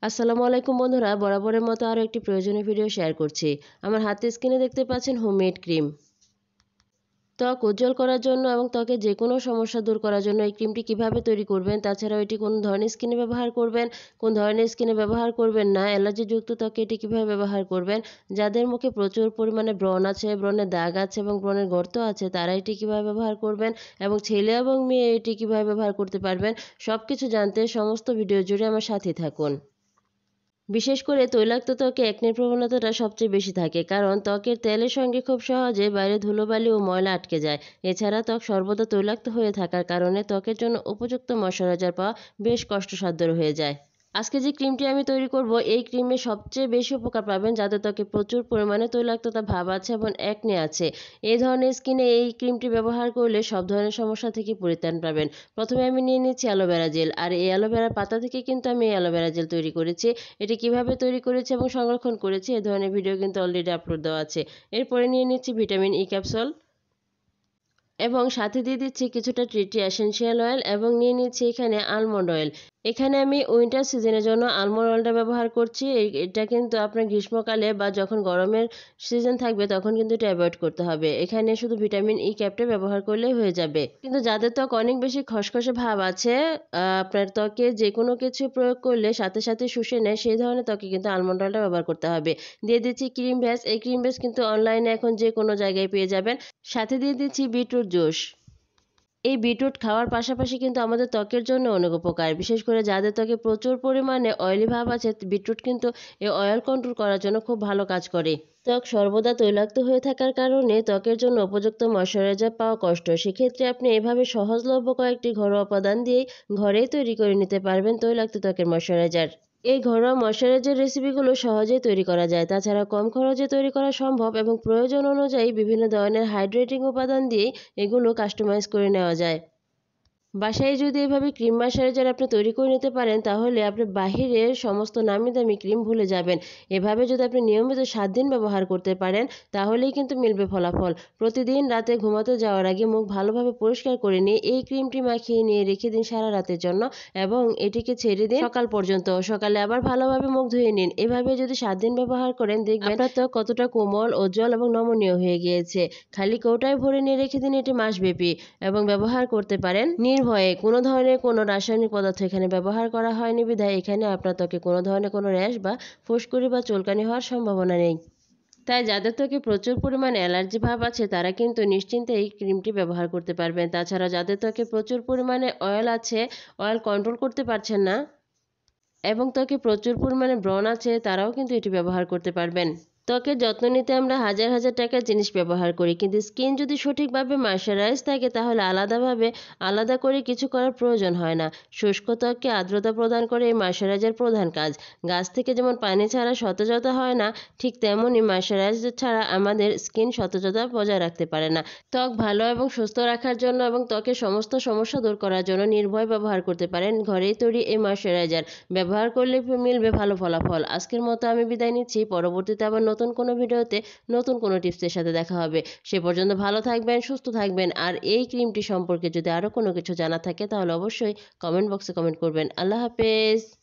আসসালামু আলাইকুম বন্ধুরা, বরাবরের মতো আরও একটি প্রয়োজনীয় ভিডিও শেয়ার করছি। আমার হাতের স্ক্রিনে দেখতে পাচ্ছেন হোমমেড ক্রিম। ত্বক উজ্জ্বল করার জন্য এবং ত্বকের যে কোনো সমস্যা দূর করার জন্য এই ক্রিমটি কিভাবে তৈরি করবেন, তাছাড়াও এটি কোন ধরনের স্কিনে ব্যবহার করবেন, কোন ধরনের স্কিনে ব্যবহার করবেন না, অ্যালার্জিযুক্ত ত্বকে এটি কিভাবে ব্যবহার করবেন, যাদের মুখে প্রচুর পরিমাণে ব্রণ আছে, ব্রণের দাগ আছে এবং ব্রণের গর্ত আছে তারা এটি কিভাবে ব্যবহার করবেন এবং ছেলে এবং মেয়ে এটি কিভাবে ব্যবহার করতে পারবেন, সব কিছু জানতে সমস্ত ভিডিও জুড়ে আমার সাথে থাকুন। বিশেষ করে তৈলাক্ত ত্বকে একনির প্রবণতাটা সবচেয়ে বেশি থাকে, কারণ ত্বকের তেলের সঙ্গে খুব সহজে বাইরে ধুলোবালি ও ময়লা আটকে যায়। এছাড়া ত্বক সর্বদা তৈলাক্ত হয়ে থাকার কারণে ত্বকের জন্য উপযুক্ত ময়শ্চারাইজার পাওয়া বেশ কষ্টসাধ্য হয়ে যায়। আজকে যে ক্রিমটি আমি তৈরি করব, এই ক্রিমে সবচেয়ে বেশি উপকার পাবেন যাদের ত্বকে প্রচুর পরিমাণে তৈলাক্ততা ভাব আছে এবং একনে আছে। এই ধরনের স্কিনে এই ক্রিমটি ব্যবহার করলে সব ধরনের সমস্যা থেকে পরিত্রাণ পাবেন। প্রথমে আমি নিয়ে নিচ্ছি অ্যালোভেরা জেল, আর এই অ্যালোভেরার পাতা থেকে কিন্তু আমি এই অ্যালোভেরা জেল তৈরি করেছি। এটি কিভাবে তৈরি করেছি এবং সংরক্ষণ করেছি এ ধরনের ভিডিও কিন্তু অলরেডি আপলোড দেওয়া আছে। এরপরে নিয়ে নিচ্ছি ভিটামিন ই ক্যাপসুল এবং সাথে দিয়ে দিচ্ছি কিছুটা ট্রিটি এসেনশিয়াল অয়েল এবং নিয়ে নিচ্ছি এখানে আলমন্ড অয়েল। এখানে আমি উইন্টার সিজনের জন্য আলমন্ড অয়েলটা ব্যবহার করছি। এটা কিন্তু আপনার গ্রীষ্মকালে বা যখন গরমের সিজন থাকবে তখন কিন্তু এটা অ্যাভয়েড করতে হবে। এখানে শুধু ভিটামিন ই ক্যাপটা ব্যবহার করলেই হয়ে যাবে। কিন্তু যাদের ত্বক অনেক বেশি খসখসে ভাব আছে, আপনার ত্বকে যে কোনো কিছু প্রয়োগ করলে সাথে সাথে শুষে নেয়, সেই ধরনের ত্বকে কিন্তু আলমন্ড অয়েলটা ব্যবহার করতে হবে। দিয়ে দিচ্ছি ক্রিম বেস। এই ক্রিম বেস কিন্তু অনলাইনে এখন যে কোনো জায়গায় পেয়ে যাবেন। সাথে দিয়ে দিচ্ছি বিটরুট জুস। এই বিটরুট খাওয়ার পাশাপাশি কিন্তু আমাদের ত্বকের জন্য অনেক উপকার। বিশেষ করে যাদের ত্বকে প্রচুর পরিমাণে অয়েলি ভাব আছে, বিটরুট কিন্তু এই অয়েল কন্ট্রোল করার জন্য খুব ভালো কাজ করে। ত্বক সর্বদা তৈলাক্ত হয়ে থাকার কারণে ত্বকের জন্য উপযুক্ত ময়শ্চারাইজার পাওয়া কষ্ট। সেক্ষেত্রে আপনি এভাবে সহজলভ্য কয়েকটি ঘরোয়া উপাদান দিয়েই ঘরেই তৈরি করে নিতে পারবেন তৈলাক্ত ত্বকের ময়শ্চারাইজার। এই ঘরোয়া ময়শ্চারাইজার রেসিপিগুলো সহজেই তৈরি করা যায়। তাছাড়া কম খরচে তৈরি করা সম্ভব এবং প্রয়োজন অনুযায়ী বিভিন্ন ধরনের হাইড্রেটিং উপাদান দিয়েই এগুলো কাস্টমাইজ করে নেওয়া যায়। বাসায় যদি এভাবে ক্রিম ময়শ্চারাইজার আপনি তৈরি করে নিতে পারেন, তাহলে আপনি বাহিরের সমস্ত নামি দামি ক্রিম ভুলে যাবেন। এভাবে যদি আপনি নিয়মিত 7 দিন ব্যবহার করতে পারেন, তাহলেই কিন্তু মিলবে ফলাফল। প্রতিদিন রাতে ঘুমাতে যাওয়ার আগে মুখ ভালোভাবে পরিষ্কার করে নিয়ে এই ক্রিমটি মাখিয়ে নিয়ে রেখে দিন সারা রাতের জন্য এবং এটিকে ছেড়ে দিন সকাল পর্যন্ত। সকালে আবার ভালোভাবে মুখ ধুয়ে নিন। এভাবে যদি 7 দিন ব্যবহার করেন, দেখবেন আপনার ত্বক কতটা কোমল, উজ্জ্বল এবং নমনীয় হয়ে গিয়েছে। খালি কৌটায় ভরে নিয়ে রেখে দিন এটি মাসব্যাপী এবং ব্যবহার করতে পারেন নির্ভয়ে। কোনো ধরনের কোনো রাসায়নিক পদার্থ এখানে ব্যবহার করা হয়নি বিধায় এখানে আপনার ত্বকে কোনো ধরনের কোনো র্যাশ বা ফুসকুড়ি বা চুলকানি হওয়ার সম্ভাবনা নেই। তাই যাদের ত্বকে প্রচুর পরিমাণে অ্যালার্জি ভাব আছে তারা কিন্তু নিশ্চিন্তে এই ক্রিমটি ব্যবহার করতে পারবেন। তাছাড়া যাদের ত্বকে প্রচুর পরিমাণে অয়েল আছে, অয়েল কন্ট্রোল করতে পারছেন না এবং ত্বকে প্রচুর পরিমাণে ব্রণ আছে, তারাও কিন্তু এটি ব্যবহার করতে পারবেন। ত্বকের যত্ন নিতে আমরা হাজার হাজার টাকার জিনিস ব্যবহার করি, কিন্তু স্কিন যদি সঠিকভাবে ময়শ্চারাইজ থাকে তাহলে আলাদা করে কিছু করার প্রয়োজন হয় না। শুষ্ক ত্বককে আর্দ্রতা প্রদান করে এই ময়শ্চারাইজার প্রধান কাজ। গাছ থেকে যেমন পানি ছাড়া সতেজতা হয় না, ঠিক তেমনই ময়শ্চারাইজার ছাড়া আমাদের স্কিন সতেজতা বজায় রাখতে পারে না। ত্বক ভালো এবং সুস্থ রাখার জন্য এবং ত্বকের সমস্ত সমস্যা দূর করার জন্য নির্ভয় ব্যবহার করতে পারেন ঘরেই তৈরি এই ময়শ্চারাইজার। ব্যবহার করলে মিলবে ভালো ফলাফল। আজকের মতো আমি বিদায় নিচ্ছি। পরবর্তীতে আবার নতুন কোনো ভিডিওতে নতুন কোনো টিপসের সাথে দেখা হবে। সে পর্যন্ত ভালো থাকবেন, সুস্থ থাকবেন। আর এই ক্রিমটি সম্পর্কে যদি আরও কোনো কিছু জানা থাকে তাহলে অবশ্যই কমেন্ট বক্সে কমেন্ট করবেন। আল্লাহ হাফেজ।